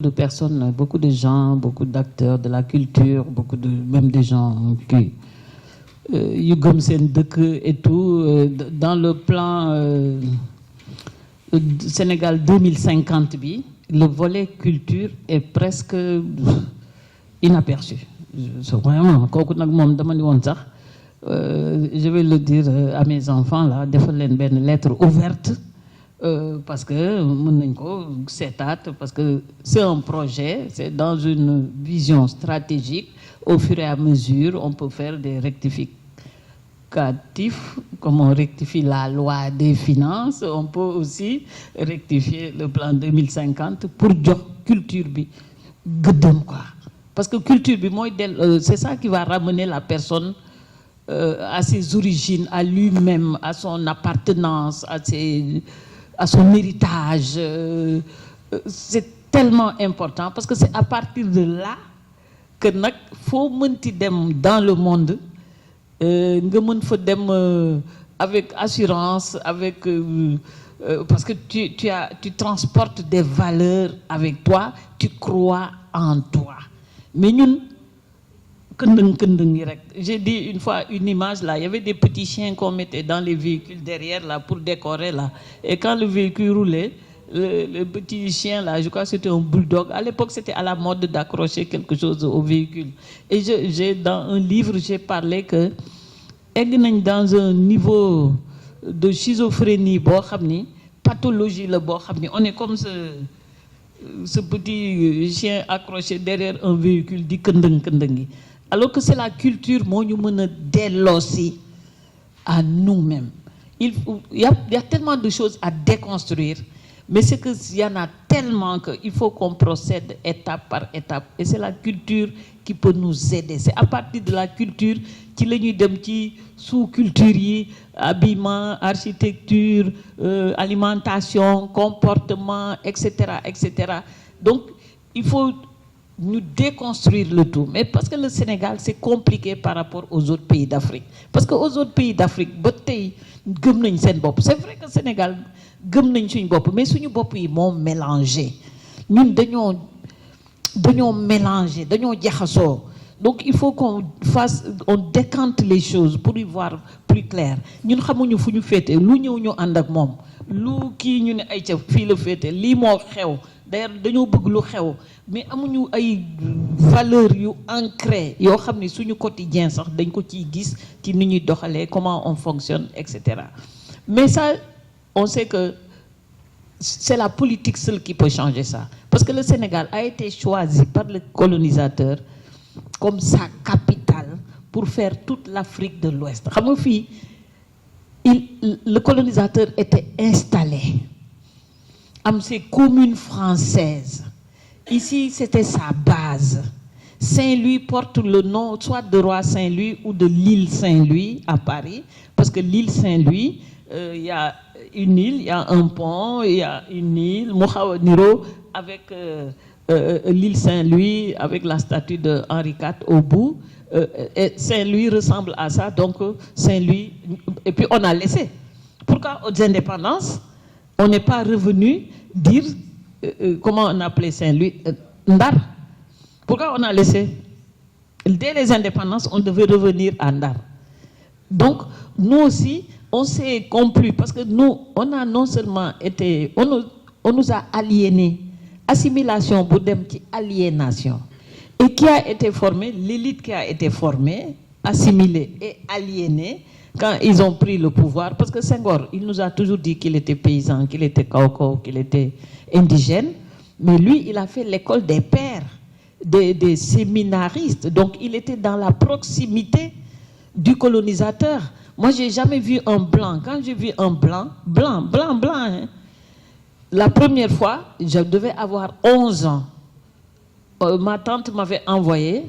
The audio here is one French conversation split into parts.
de personnes, beaucoup de gens, beaucoup d'acteurs de la culture, même des gens qui gëm seen dëkk et tout, dans le plan Sénégal 2050 bi, le volet culture est presque inaperçu. Vraiment, kooku nag moom dama ni woon sax je vais le dire à mes enfants là, defal leen benn lettre ouverte. Parce que mën nañ ko seetaat parce que c'est un projet, c'est dans une vision stratégique. Au fur et à mesure, on peut faire des rectificatifs, comme on rectifie la loi des finances, on peut aussi rectifier le plan 2050 pour jox culture bi gëddëm quoi. Parce que culture bi mooy c'est ça qui va ramener la personne à ses origines, à lui-même, à son appartenance, à son héritage. C'est tellement important parce que c'est à partir de là que nag foo mënti dem dans le monde nga mën fa dem avec assurance, avec parce que tu transportes des valeurs avec toi, tu crois en toi. Mais ñun këndëng yi rek. J'ai dit une fois une image là, il y avait des petits chiens qu'on mettait dans les véhicules derrière là pour décorer là. Et quand le véhicule roulait, le petit chien là, je crois que c'était un bulldog. À l'époque, c'était à la mode d'accrocher quelque chose au véhicule. Et j'ai dans un livre, j'ai parlé que egg nañ dans un niveau de schizophrénie boo xam ni pathologie la boo xam ni on est comme ce petit chien accroché derrière un véhicule di këndëng yi. Alors que c'est la culture moo ñu mën a delloosi à nous-mêmes. Il y a tellement de choses à déconstruire, mais c'est que il y en a tellement qu'il faut qu'on procède étape par étape. Et c'est la culture qui peut nous aider. C'est à partir de la culture ci la ñuy dem ci sous-culture yi, habillement, architecture, alimentation, comportement, etc., etc. Donc, il faut nous déconstruire le tout. Mais parce que le Sénégal, c'est compliqué par rapport aux autres pays d'Afrique. Parce que aux autres pays d'Afrique, ba tey gëm nañ seen bopp. C'est vrai que Sénégal gëm nañ suñu bopp, mais suñu bopp yi moo mélangé. Ñun dañoo mélangé, dañoo jaxasoo. Donc il faut on décante les choses pour y voir plus clair. Ñun xamuñu fu ñu féete, lu ñëw ñu ànd ak moom. Lu kii ñu ne ay ca fii la féete, lii moo xew. D'ailleurs dañoo bëgg lu xew mais amuñu ay valeurs yu ancrées yoo xam ne suñu quotidien sax dañ ko ciy gis ci ni ñuy doxalee, comment on fonctionne, etc. Mais ça, on sait que c'est la politique seule qui peut changer ça. Parce que le Sénégal a été choisi par le colonisateur comme sa capitale pour faire toute l'Afrique de l'Ouest. Xam nga fii le colonisateur était installé. Ces communes françaises. Ici, c'était sa base. Saint-Louis porte le nom soit de Roi Saint-Louis ou de l'île Saint-Louis à Paris, parce que l'île Saint-Louis, il y a une île, il y a un pont, il y a une île, Mohaweniro, avec l'île Saint-Louis, avec la statue de Henri IV au bout. Et Saint-Louis ressemble à ça, donc Saint-Louis. Et puis on a laissé. Pourquoi aux indépendances, on n'est pas revenu dire comment on appelait Saint-Louis, Ndar. Pourquoi on a laissé? Dès les indépendances, on devait revenir à Ndar. Donc, nous aussi, on s'est complu parce que nous, on a non seulement été, on nous a aliénés. Assimilation, boudem qui aliénation. Et qui a été formée, l'élite qui a été formée, assimilée et aliénée, quand ils ont pris le pouvoir, parce que Senghor, il nous a toujours dit qu'il était paysan, qu'il était Kaoko, qu'il était indigène, mais lui, il a fait l'école des pères, des séminaristes, donc il était dans la proximité du colonisateur. Moi, j'ai jamais vu un blanc. Quand j'ai vu un blanc, hein, la première fois, je devais avoir 11 ans. Ma tante m'avait envoyé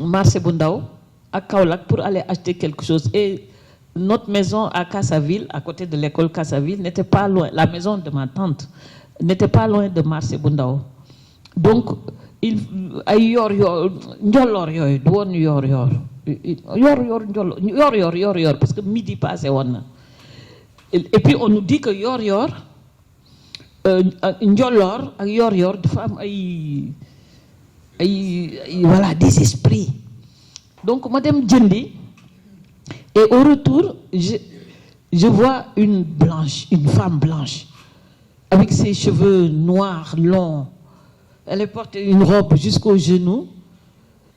Marché Bundao à Kaolack pour aller acheter quelque chose. Et notre maison à Kassaville, à côté de l'école Kassaville, n'était pas loin. La maison de ma tante n'était pas loin de Marché Bundao. Donc, ay njolloor yooyu du woon yor parce que midi passé woon na. Et puis on nous dit que yor Njolor ak Yor-Yor dafa am voilà des esprits. Donc madame jëndi, et au retour je vois une femme blanche avec ses cheveux noirs longs. Elle portait une robe jusqu'aux genoux.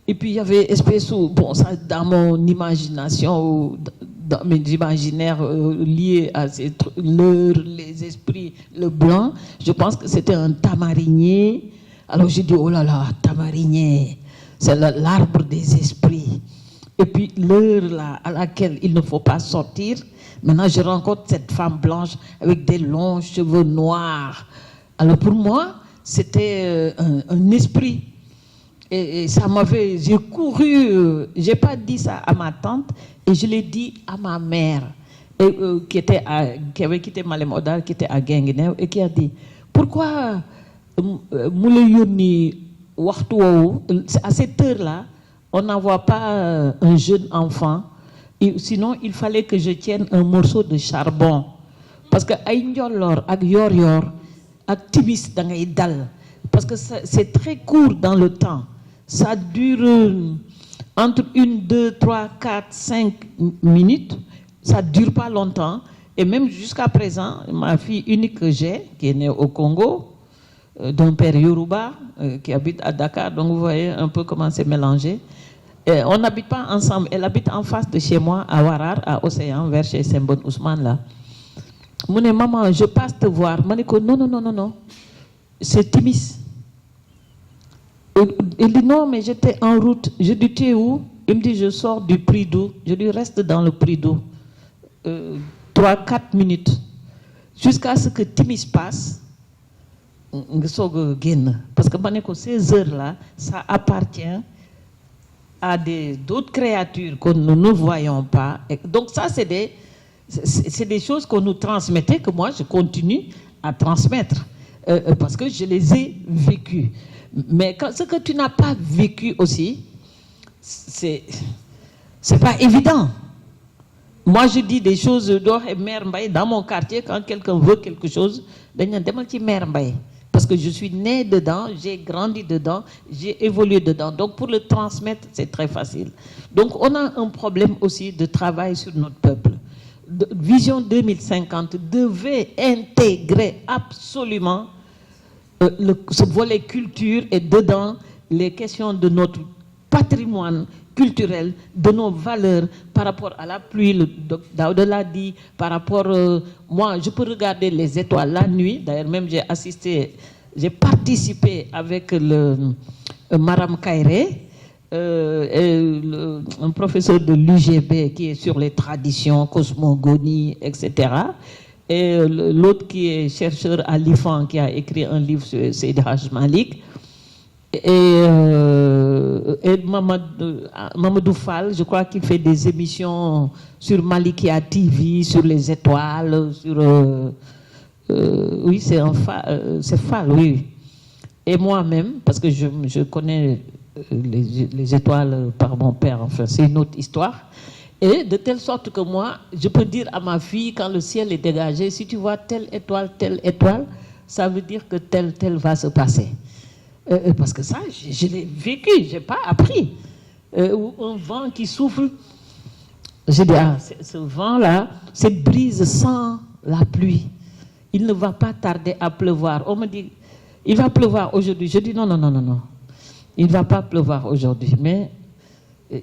Et puis il y avait espèce où, bon, ça dans mon imagination, ou dans mes imaginaires liés à les esprits, le blanc, je pense que c'était un tamarinier. Alors j'ai dit, oh là là, tamarinier, c'est l'arbre des esprits. Et puis l'heure là à laquelle il ne faut pas sortir, maintenant je rencontre cette femme blanche avec des longs cheveux noirs. Alors pour moi, c'était un esprit. Et ça m'avait, j'ai couru, j'ai pas dit ça à ma tante, et je l'ai dit à ma mère, qui avait quitté Malem Hodar, qui était à Guinguinéo, et qui a dit, pourquoi à cette heure-là, on n'envoie pas un jeune enfant, et sinon il fallait que je tienne un morceau de charbon. Parce que ay Njolor ak Yor-Yor ak timis da ngay dal, parce que c'est très court dans le temps. Ça dure entre 1, 2, 3, 4, 5 minutes. Ça ne dure pas longtemps. Et même jusqu'à présent, ma fille unique que j'ai, qui est née au Congo, d'un père Yoruba, qui habite à Dakar, donc vous voyez un peu comment c'est mélangé. Et on n'habite pas ensemble. Elle habite en face de chez moi, à Warar, à Océan, vers chez Sembon Ousmane, là. Je dis, maman, je passe te voir. Je dis, non. C'est Timis. Il dit, non, mais j'étais en route. Je dis, tu es où? Il me dit, je sors du Prideau. Je lui reste dans le Prideau. 3-4 minutes. Jusqu'à ce que Timis passe. Parce que ces heures-là, ça appartient à d'autres créatures que nous ne voyons pas. Et donc ça, c'est des choses qu'on nous transmettait, que moi, je continue à transmettre. Parce que je les ai vécues. Mais ce que tu n'as pas vécu aussi, c'est pas évident. Moi, je dis des choses dans mon quartier, quand quelqu'un veut quelque chose, parce que je suis née dedans, j'ai grandi dedans, j'ai évolué dedans. Donc, pour le transmettre, c'est très facile. Donc, on a un problème aussi de travail sur notre peuple. Vision 2050 devait intégrer absolument ce volet culture et dedans les questions de notre patrimoine culturel, de nos valeurs par rapport à la pluie, le Daouda l'a dit, par rapport, moi je peux regarder les étoiles la nuit, d'ailleurs même j'ai participé avec le Maram Kairé, un professeur de l'UGB qui est sur les traditions, cosmogonie, etc. Et l'autre qui est chercheur à l'IFAN, qui a écrit un livre sur Seydi Hadj Malick. Et Mamadou Fall, je crois qu'il fait des émissions sur Malikia TV, sur les étoiles, sur... oui, c'est Fall, oui. Et moi-même, parce que je connais les étoiles par mon père, enfin, c'est une autre histoire. Et de telle sorte que moi, je peux dire à ma fille, quand le ciel est dégagé, si tu vois telle étoile, ça veut dire que tel va se passer. Parce que ça, je l'ai vécu, je n'ai pas appris. Ou un vent qui souffle. Je dis, ce vent-là, cette brise sans la pluie, il ne va pas tarder à pleuvoir. On me dit, il va pleuvoir aujourd'hui. Je dis, non. Il ne va pas pleuvoir aujourd'hui, mais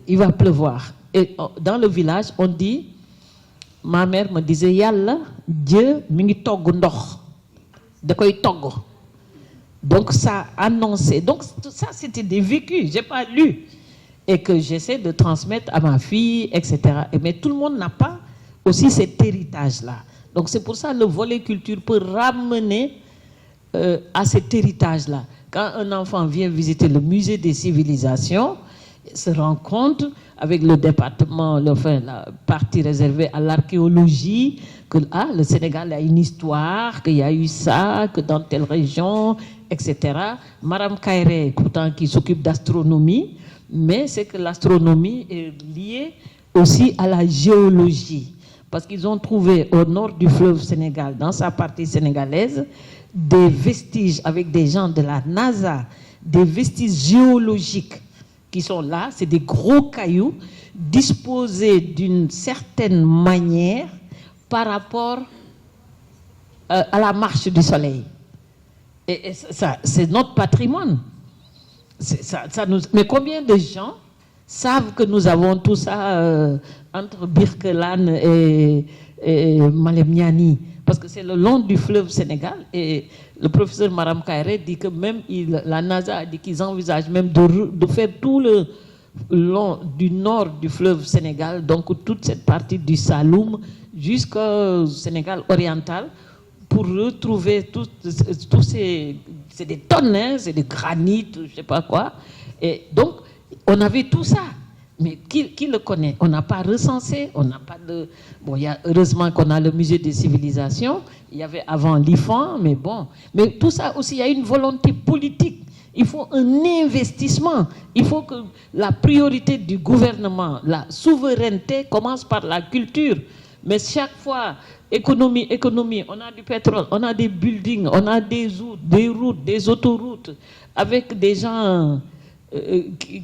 il va pleuvoir. Et dans le village, on dit, ma mère me disait, Yalla, Dieu, mingi togg ndox, da koy togg. Donc ça annonçait. Donc ça, c'était des vécus. Je n'ai pas lu. Et que j'essaie de transmettre à ma fille, etc. Mais tout le monde n'a pas aussi cet héritage-là. Donc c'est pour ça que le volet culture peut ramener à cet héritage-là. Quand un enfant vient visiter le musée des civilisations, il se rend compte avec le département, enfin, la partie réservée à l'archéologie, que le Sénégal a une histoire, qu'il y a eu ça, que dans telle région, etc. Maram Kairé, pourtant, qui s'occupe d'astronomie, mais c'est que l'astronomie est liée aussi à la géologie. Parce qu'ils ont trouvé au nord du fleuve Sénégal, dans sa partie sénégalaise, des vestiges avec des gens de la NASA, des vestiges géologiques qui sont là, c'est des gros cailloux disposés d'une certaine manière par rapport à la marche du soleil. Et ça, c'est notre patrimoine. Mais combien de gens savent que nous avons tout ça entre Birkelane et Malemniani? Parce que c'est le long du fleuve Sénégal, et le professeur Maram Kairé dit que même la NASA a dit qu'ils envisagent même de faire tout le long du nord du fleuve Sénégal, donc toute cette partie du Saloum jusqu'au Sénégal oriental, pour retrouver tous ces... C'est des tonnes, hein, c'est des granites, je ne sais pas quoi. Et donc, on avait tout ça. Mais qui le connaît? On n'a pas recensé, on n'a pas de... Bon, heureusement qu'on a le musée des civilisations, il y avait avant l'IFAN, mais bon. Mais tout ça aussi, il y a une volonté politique. Il faut un investissement. Il faut que la priorité du gouvernement, la souveraineté commence par la culture. Mais chaque fois, économie, on a du pétrole, on a des buildings, on a des routes, des autoroutes, avec des gens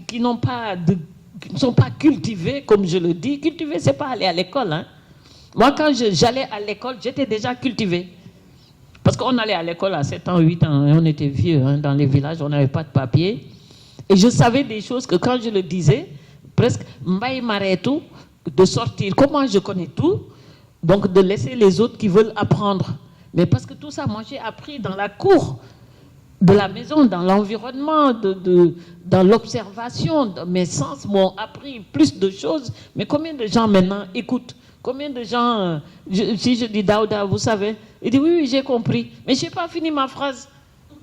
qui n'ont pas de... qui ne sont pas cultivés, comme je le dis. Cultiver, ce n'est pas aller à l'école. Hein. Moi, quand j'allais à l'école, j'étais déjà cultivé. Parce qu'on allait à l'école à 7 ans, 8 ans, et on était vieux hein, dans les villages, on n'avait pas de papier. Et je savais des choses que quand je le disais, presque, m'baï m'arrête de sortir. Comment je connais tout? Donc de laisser les autres qui veulent apprendre. Mais parce que tout ça, moi j'ai appris dans la cour de la maison, dans l'environnement, dans l'observation. Mes sens m'ont appris plus de choses. Mais combien de gens maintenant écoutent? Combien de gens, si je dis Daouda, vous savez, il dit oui, j'ai compris. Mais je n'ai pas fini ma phrase.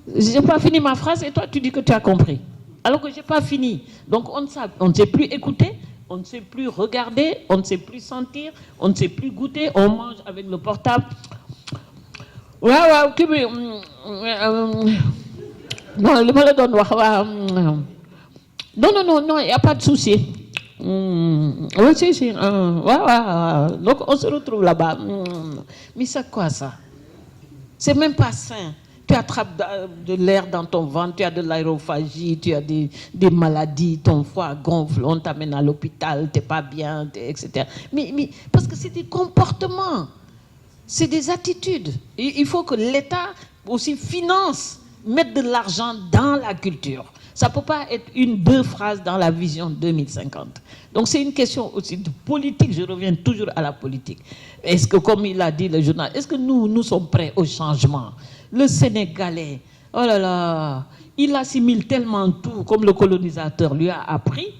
Je n'ai pas fini ma phrase et toi tu dis que tu as compris. Alors que je n'ai pas fini. Donc on ne sait plus écouter, on ne sait plus regarder, on ne sait plus sentir, on ne sait plus goûter, on mange avec le portable. Non, il me le donne. Non, il n'y a pas de souci. Oui, si. Donc, on se retrouve là-bas. Mais c'est quoi ça? C'est même pas sain. Tu attrapes de l'air dans ton ventre, tu as de l'aérophagie, tu as des maladies, ton foie gonfle, on t'amène à l'hôpital, tu n'es pas bien, etc. Mais parce que c'est des comportements, c'est des attitudes. Et il faut que l'État aussi finance, mettre de l'argent dans la culture. Ça ne peut pas être deux phrases dans la vision 2050. Donc c'est une question aussi de politique, je reviens toujours à la politique. Est-ce que, comme il a dit le journal, est-ce que nous sommes prêts au changement? Le Sénégalais, oh là là, il assimile tellement tout, comme le colonisateur lui a appris,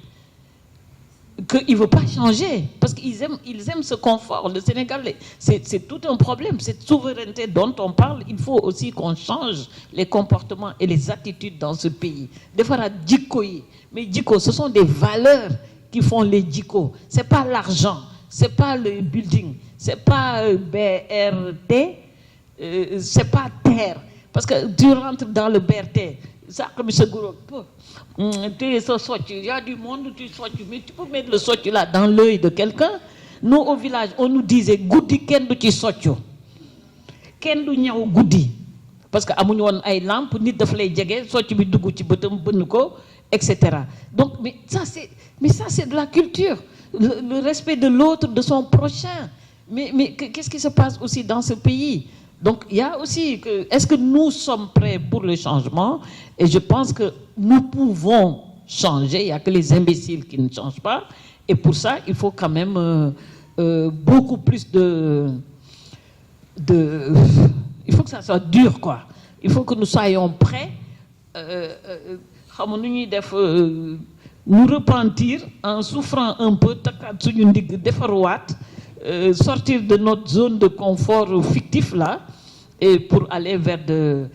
qu'il ne veut pas changer, parce qu'ils aiment ce confort. Le Sénégal, c'est tout un problème. Cette souveraineté dont on parle, il faut aussi qu'on change les comportements et les attitudes dans ce pays. Des fois, mais djiko, ce sont des valeurs qui font les djiko. Ce n'est pas l'argent, ce n'est pas le building, ce n'est pas BRT, ce n'est pas terre. Parce que tu rentres dans le BRT, ça comme ce gros. Il y a du monde, tu sois, mais tu peux mettre le sochu là dans l'œil de quelqu'un. Nous au village, on nous disait goudi ken du ci sochu. Ken du ñaw goudi. Parce que amuñu won ay lampe nit daf lay djégé sochu bi dugg ci bëtam bënn ko etc. Donc mais ça c'est de la culture, le respect de l'autre, de son prochain. Mais qu'est-ce qui se passe aussi dans ce pays? Donc, il y a aussi que, est-ce que nous sommes prêts pour le changement? Et je pense que nous pouvons changer. Il n'y a que les imbéciles qui ne changent pas. Et pour ça, il faut quand même beaucoup plus il faut que ça soit dur, quoi. Il faut que nous soyons prêts, nous repentir en souffrant un peu, sortir de notre zone de confort fictif là, et pour aller vers de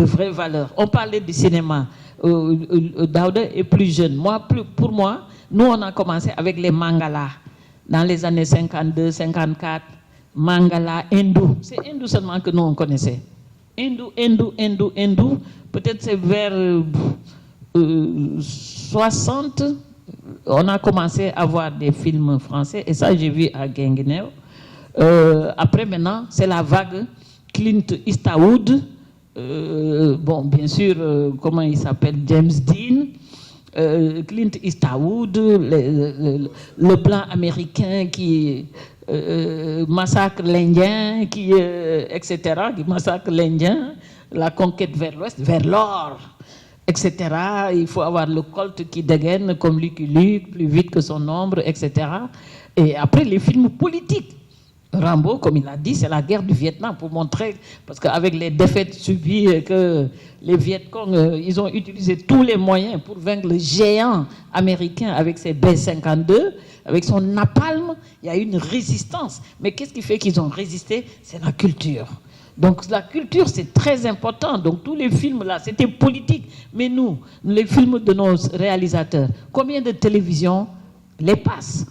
vraies valeurs. On parlait du cinéma. Daouda est plus jeune. Pour moi, nous on a commencé avec les mangalas dans les années 52, 54. Mangala, hindou. C'est hindou seulement que nous on connaissait. Hindou. Peut-être c'est vers 60. On a commencé à voir des films français et ça j'ai vu à Guinguinéo. Après maintenant, c'est la vague Clint Eastwood, bon, bien sûr, comment il s'appelle, James Dean, Clint Eastwood, le plan américain qui massacre l'Indien, etc., qui massacre l'Indien, la conquête vers l'Ouest, vers l'or, etc. Il faut avoir le Colt qui dégaine comme Lucky Luke, plus vite que son ombre, etc. Et après, les films politiques. Rambo, comme il a dit, c'est la guerre du Vietnam pour montrer, parce qu'avec les défaites subies, que les Vietcong, ils ont utilisé tous les moyens pour vaincre le géant américain avec ses B-52, avec son napalm, il y a eu une résistance. Mais qu'est-ce qui fait qu'ils ont résisté? C'est la culture. Donc la culture, c'est très important. Donc tous les films là, c'était politique. Mais nous, les films de nos réalisateurs, combien de télévisions les passent?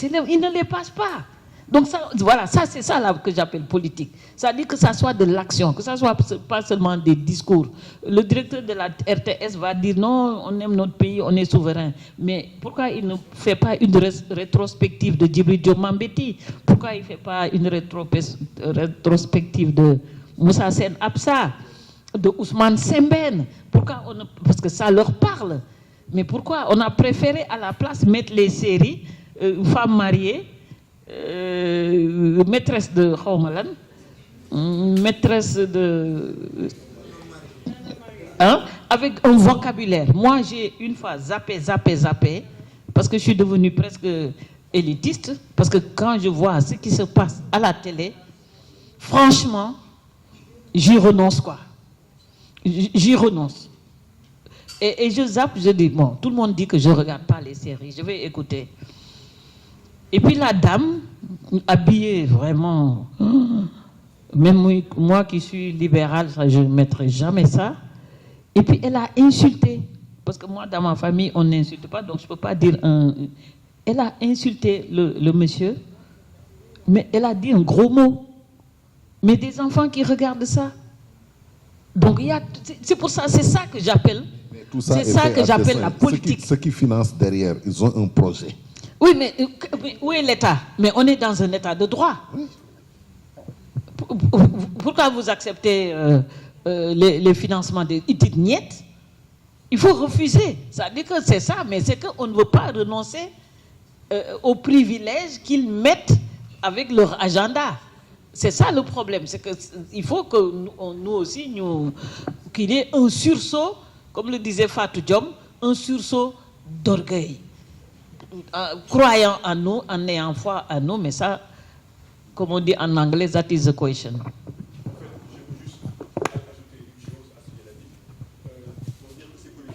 Ils ne les passent pas. Donc ça, voilà, ça c'est ça là que j'appelle politique. Ça dit que ça soit de l'action, que ça soit pas seulement des discours. Le directeur de la RTS va dire non, on aime notre pays, on est souverain. Mais pourquoi il ne fait pas une rétrospective de Djibril Diop Mambéty? Pourquoi il ne fait pas une rétrospective de Moussa Sen Absa, de Ousmane Sembène? Pourquoi on ne... Parce que ça leur parle. Mais pourquoi on a préféré à la place mettre les séries femmes mariées, maîtresse de Khawmalan, maîtresse de... Hein, avec un vocabulaire. Moi, j'ai une fois zappé, parce que je suis devenue presque élitiste, parce que quand je vois ce qui se passe à la télé, franchement, j'y renonce, quoi. J'y renonce. Et je zappe, je dis, bon, tout le monde dit que je ne regarde pas les séries, je vais écouter. Et puis la dame, habillée vraiment, même moi qui suis libérale, je ne mettrai jamais ça. Et puis elle a insulté, parce que moi dans ma famille on n'insulte pas, donc je ne peux pas dire un... Elle a insulté le monsieur, mais elle a dit un gros mot. Mais des enfants qui regardent ça. Donc c'est pour ça, c'est ça que j'appelle, c'est ça que j'appelle la politique. Ceux qui financent derrière, ils ont un projet. Oui, mais où est l'État? Mais on est dans un État de droit. Oui. Pourquoi vous acceptez les financements des dites niet? Il faut refuser. Ça dit que c'est ça, mais c'est qu'on ne veut pas renoncer aux privilèges qu'ils mettent avec leur agenda. C'est ça le problème. C'est qu'il faut que nous aussi, qu'il y ait un sursaut, comme le disait Fatou Diom, un sursaut d'orgueil. Croyant en nous, en ayant foi en nous, mais ça, comme on dit en anglais, that is the question.